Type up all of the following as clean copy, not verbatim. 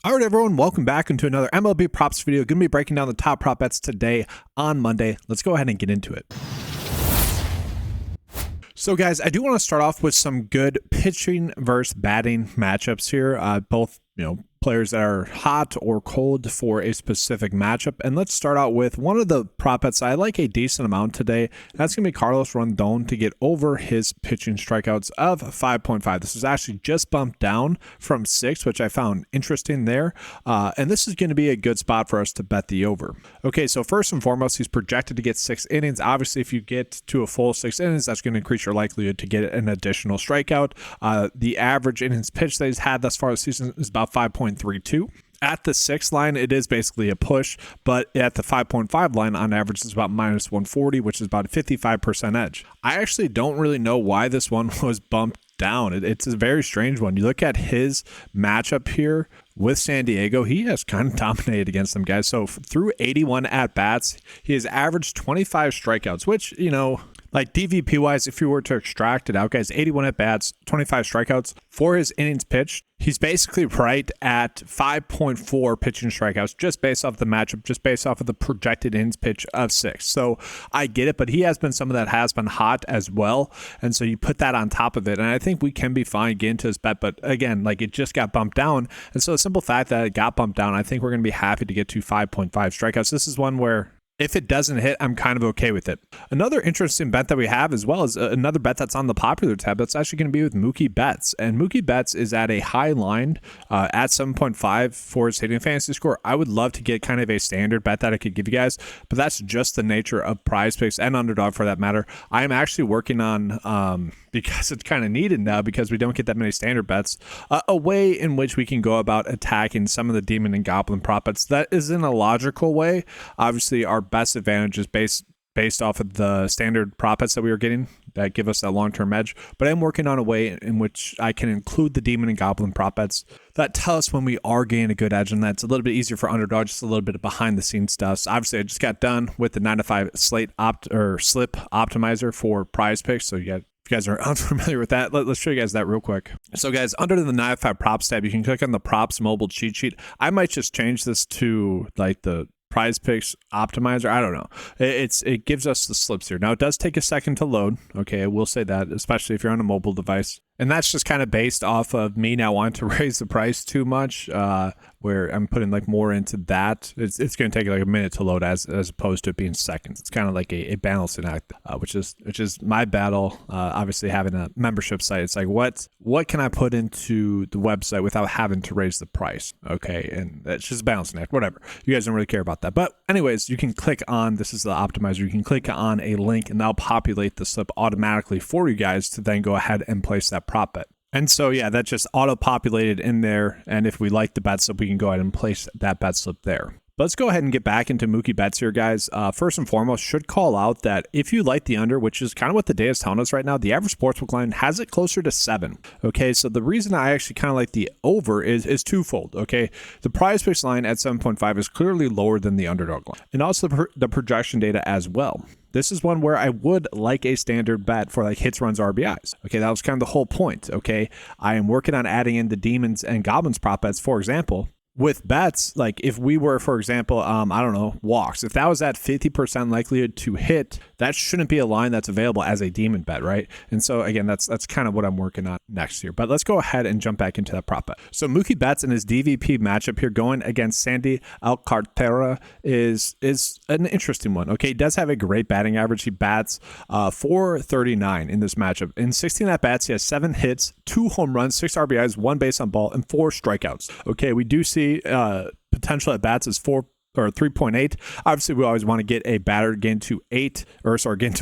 All right, everyone, welcome back into another MLB props video. Going to be breaking down the top prop bets today on Monday. Let's go ahead and get into it. So, guys, I do want to start off with some good pitching versus batting matchups here. Both, players that are hot or cold for a specific matchup. And let's start out with one of the prop bets I like a decent amount today. That's going to be Carlos Rondon to get over his pitching strikeouts of 5.5. This is actually just bumped down from 6, which I found interesting there. And this is going to be a good spot for us to bet the over. Okay, so first and foremost, he's projected to get 6 innings. Obviously, if you get to a full 6 innings, that's going to increase your likelihood to get an additional strikeout. The average innings pitched that he's had thus far this season is about 5.32. At the 6 line, it is basically a push, but at the 5.5 line, on average, it's about minus 140, which is about a 55% edge. I actually don't really know why this one was bumped down. It's a very strange one. You look at his matchup here with San Diego, he has kind of dominated against them guys. So through 81 at-bats, he has averaged 25 strikeouts, which, like DVP wise, if you were to extract it out, guys, 81 at bats, 25 strikeouts for his innings pitched. He's basically right at 5.4 pitching strikeouts just based off the matchup, just based off of the projected innings pitch of 6. So I get it, but he has been someone that has been hot as well. And so you put that on top of it. And I think we can be fine getting to this bet. But again, it just got bumped down. And so the simple fact that it got bumped down, I think we're going to be happy to get to 5.5 strikeouts. This is one where if it doesn't hit, I'm kind of okay with it. Another interesting bet that we have as well is another bet that's on the popular tab. That's actually going to be with Mookie Betts. And Mookie Betts is at a high line at 7.5 for his hitting fantasy score. I would love to get kind of a standard bet that I could give you guys, but that's just the nature of PrizePicks and Underdog for that matter. I am actually working on, because it's kind of needed now because we don't get that many standard bets, a way in which we can go about attacking some of the Demon and Goblin prop bets. That is in a logical way. Obviously, our best advantage is based off of the standard prop bets that we were getting that give us that long-term edge. But I'm working on a way in which I can include the Demon and Goblin prop bets that tell us when we are getting a good edge, and that's a little bit easier for Underdog, just a little bit of behind-the-scenes stuff. So obviously, I just got done with the 9 to 5 slip optimizer for PrizePicks. So if you guys are unfamiliar with that, let's show you guys that real quick. So guys, under the 9 to 5 props tab, you can click on the props mobile cheat sheet. I might just change this to the PrizePicks optimizer. I don't know. It gives us the slips here. Now it does take a second to load. Okay, I will say that, especially if you're on a mobile device. And that's just kind of based off of me now wanting to raise the price too much, where I'm putting more into that. It's going to take a minute to load as opposed to it being seconds. It's kind of like a balancing act, which is my battle. Obviously, having a membership site, it's like what can I put into the website without having to raise the price? Okay, and it's just a balancing act. Whatever. You guys don't really care about that. But anyways, you can click on, this is the optimizer. You can click on a link and that'll populate the slip automatically for you guys to then go ahead and place that prop bet. And so, yeah, that just auto-populated in there. And if we like the bet slip, we can go ahead and place that bet slip there. But let's go ahead and get back into Mookie Betts here, guys. First and foremost, should call out that if you like the under, which is kind of what the data is telling us right now, the average sportsbook line has it closer to 7. Okay, so the reason I actually kind of like the over is twofold. Okay, the PrizePicks line at 7.5 is clearly lower than the Underdog line, and also the projection data as well. This is one where I would like a standard bet for hits, runs, RBIs. Okay, that was kind of the whole point. Okay, I am working on adding in the Demons and Goblins prop bets, for example. With bets, if we were, for example, walks, if that was at 50% likelihood to hit, that shouldn't be a line that's available as a demon bet, right? And so again, that's kind of what I'm working on next here. But let's go ahead and jump back into that prop bet. So Mookie Betts in his DVP matchup here going against Sandy Alcantara is an interesting one. Okay, he does have a great batting average. He bats .439 in this matchup. In 16 at bats, he has 7 hits, 2 home runs, 6 RBIs, 1 base on ball, and 4 strikeouts. Okay, we do see potential at bats is 3.8. Obviously, we always want to get a batter gain to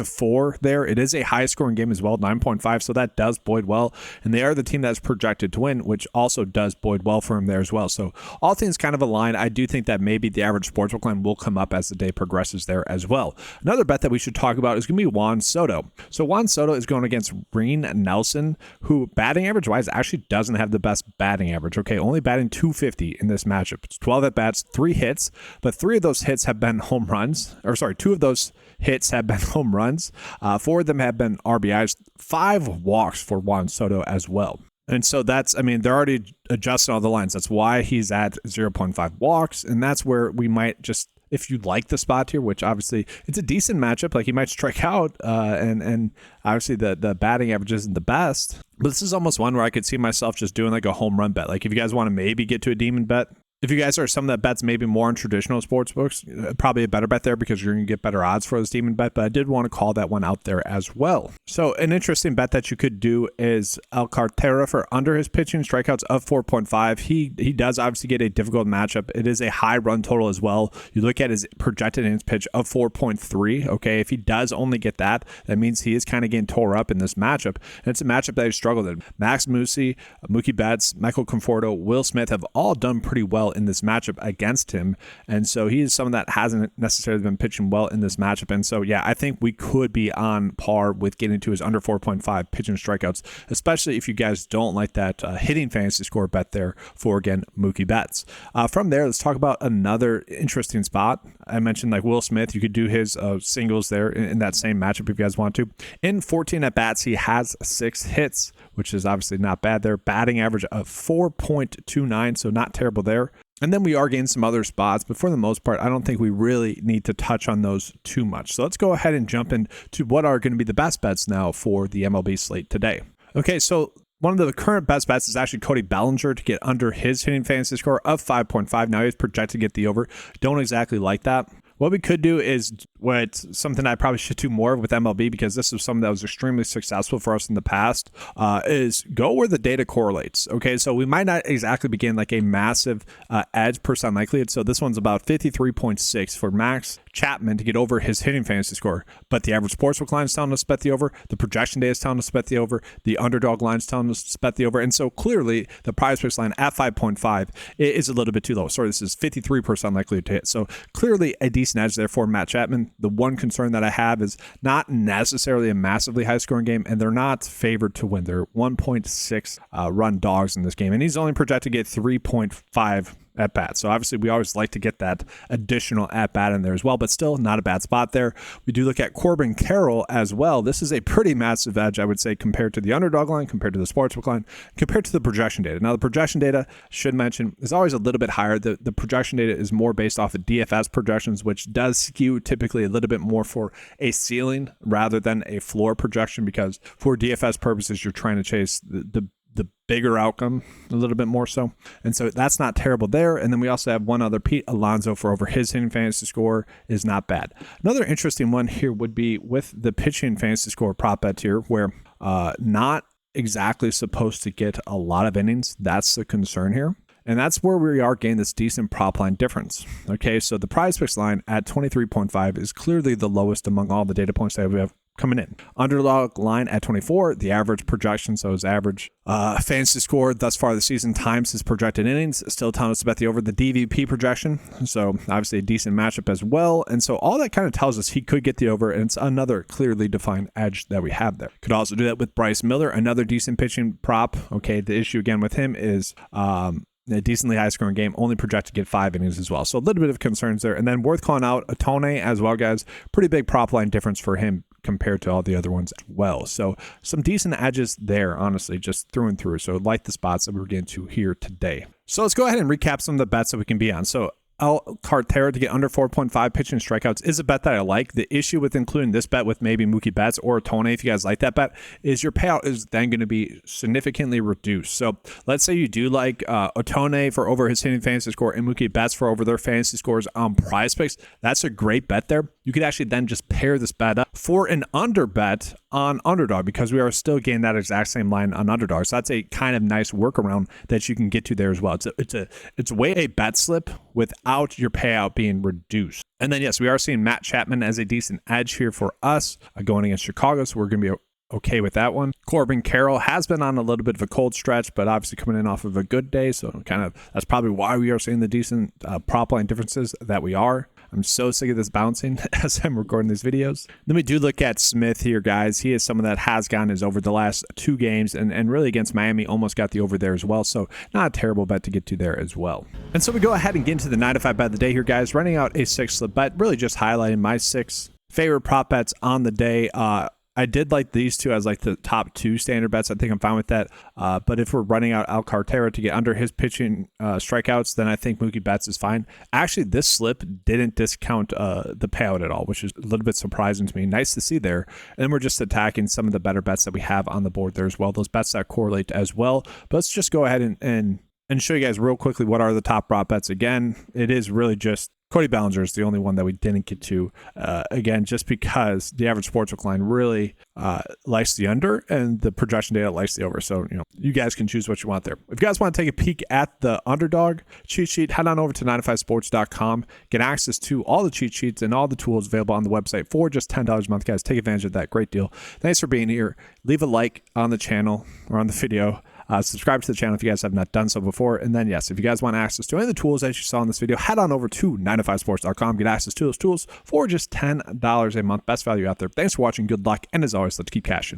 4 there. It is a high scoring game as well, 9.5. So that does bode well. And they are the team that's projected to win, which also does bode well for him there as well. So all things kind of align. I do think that maybe the average sportsbook line will come up as the day progresses there as well. Another bet that we should talk about is going to be Juan Soto. So Juan Soto is going against Reen Nelson, who batting average wise actually doesn't have the best batting average. Okay, only batting .250 in this matchup. It's 12 at bats, 3 hits. But 3 of those hits have been home runs. 2 of those hits have been home runs. 4 of them have been RBIs. 5 walks for Juan Soto as well. And so that's, I mean, they're already adjusting all the lines. That's why he's at 0.5 walks. And that's where we might just, if you like the spot here, which obviously it's a decent matchup, like he might strike out, and obviously the batting average isn't the best. But this is almost one where I could see myself just doing like a home run bet. Like if you guys want to maybe get to a demon bet, if you guys are some that bets maybe more on traditional sports books, probably a better bet there because you're going to get better odds for this demon bet. But I did want to call that one out there as well. So an interesting bet that you could do is El Cartera for under his pitching strikeouts of 4.5. He does obviously get a difficult matchup. It is a high run total as well. You look at his projected innings pitch of 4.3. Okay, if he does only get that, that means he is kind of getting tore up in this matchup. And it's a matchup that he's struggled in. Max Muncy, Mookie Betts, Michael Conforto, Will Smith have all done pretty well in this matchup against him. And so he is someone that hasn't necessarily been pitching well in this matchup. And so, yeah, I think we could be on par with getting to his under 4.5 pitching strikeouts, especially if you guys don't like that hitting fantasy score bet there for, again, Mookie Betts. From there, let's talk about another interesting spot. I mentioned like Will Smith. You could do his singles there in that same matchup if you guys want to. In 14 at-bats, he has 6 hits, which is obviously not bad there. Batting average of 4.29, so not terrible there. And then we are getting some other spots, but for the most part, I don't think we really need to touch on those too much. So let's go ahead and jump into what are going to be the best bets now for the MLB slate today. Okay, so one of the current best bets is actually Cody Bellinger to get under his hitting fantasy score of 5.5. Now he's projected to get the over. Don't exactly like that. What we could do is something I probably should do more with MLB, because this is something that was extremely successful for us in the past, is go where the data correlates. Okay, so we might not exactly begin like a massive edge percent likelihood. So this one's about 53.6 for Max Chapman to get over his hitting fantasy score. But the average sportsbook line is telling us to bet the over. The projection data is telling us to bet the over. The underdog line is telling us to bet the over. And so clearly the PrizePicks line at 5.5 is a little bit too low. Sorry, this is 53% likelihood to hit. So clearly a decent edge there for Matt Chapman. The one concern that I have is not necessarily a massively high scoring game, and they're not favored to win. They're 1.6 run dogs in this game, and he's only projected to get 3.5 at bat. So obviously we always like to get that additional at bat in there as well, but still not a bad spot there. We do look at Corbin Carroll as well. This is a pretty massive edge, I would say, compared to the underdog line, compared to the sportsbook line, compared to the projection data. Now the projection data, should mention, is always a little bit higher. The projection data is more based off of DFS projections, which does skew typically a little bit more for a ceiling rather than a floor projection, because for DFS purposes, you're trying to chase the bigger outcome a little bit more so. And so that's not terrible there. And then we also have one other, Pete Alonso, for over his hitting fantasy score is not bad. Another interesting one here would be with the pitching fantasy score prop bet here, where not exactly supposed to get a lot of innings. That's the concern here. And that's where we are getting this decent prop line difference. Okay, so the PrizePicks line at 23.5 is clearly the lowest among all the data points that we have coming in. Underdog line at 24, the average projection, so his average fantasy score thus far this season times his projected innings, still telling us to bet the over. The DVP projection, so obviously a decent matchup as well. And so all that kind of tells us he could get the over, and it's another clearly defined edge that we have there. Could also do that with Bryce Miller, another decent pitching prop. Okay, the issue again with him is a decently high scoring game, only projected to get 5 innings as well. So a little bit of concerns there. And then worth calling out Otone as well, guys. Pretty big prop line difference for him compared to all the other ones as well. So some decent edges there, honestly, just through and through. So like the spots that we're getting to here today. So let's go ahead and recap some of the bets that we can be on. So El Cartera to get under 4.5 pitching strikeouts is a bet that I like. The issue with including this bet with maybe Mookie Betts or Otone, if you guys like that bet, is your payout is then going to be significantly reduced. So let's say you do like Otone for over his hitting fantasy score and Mookie Betts for over their fantasy scores on PrizePicks. That's a great bet there. You could actually then just pair this bet up for an under bet on underdog, because we are still getting that exact same line on underdog. So that's a kind of nice workaround that you can get to there as well. It's way a bet slip without your payout being reduced. And then, yes, we are seeing Matt Chapman as a decent edge here for us going against Chicago. So we're going to be okay with that one. Corbin Carroll has been on a little bit of a cold stretch, but obviously coming in off of a good day. So that's probably why we are seeing the decent prop line differences that we are. I'm so sick of this bouncing as I'm recording these videos. Then we do look at Smith here, guys. He is someone that has gotten his over the last 2 games, and really against Miami almost got the over there as well. So not a terrible bet to get to there as well. And so we go ahead and get into the 9 to 5 bet of the day here, guys. Running out a 6 slip bet, really just highlighting my 6 favorite prop bets on the day. I did like these two as like the top 2 standard bets. I think I'm fine with that. But if we're running out Alcantara to get under his pitching strikeouts, then I think Mookie Betts is fine. Actually, this slip didn't discount the payout at all, which is a little bit surprising to me. Nice to see there. And then we're just attacking some of the better bets that we have on the board there as well. Those bets that correlate as well. But let's just go ahead and show you guys real quickly what are the top prop bets. Again, it is really just Cody Bellinger is the only one that we didn't get to. Again, just because the average sportsbook line really likes the under and the projection data likes the over. So, you guys can choose what you want there. If you guys want to take a peek at the underdog cheat sheet, head on over to 95sports.com. Get access to all the cheat sheets and all the tools available on the website for just $10 a month. Guys, take advantage of that. Great deal. Thanks for being here. Leave a like on the channel or on the video. Subscribe to the channel if you guys have not done so before. And then, yes, if you guys want access to any of the tools that you saw in this video, head on over to 95sports.com. Get access to those tools for just $10 a month. Best value out there. Thanks for watching. Good luck. And as always, let's keep cashing.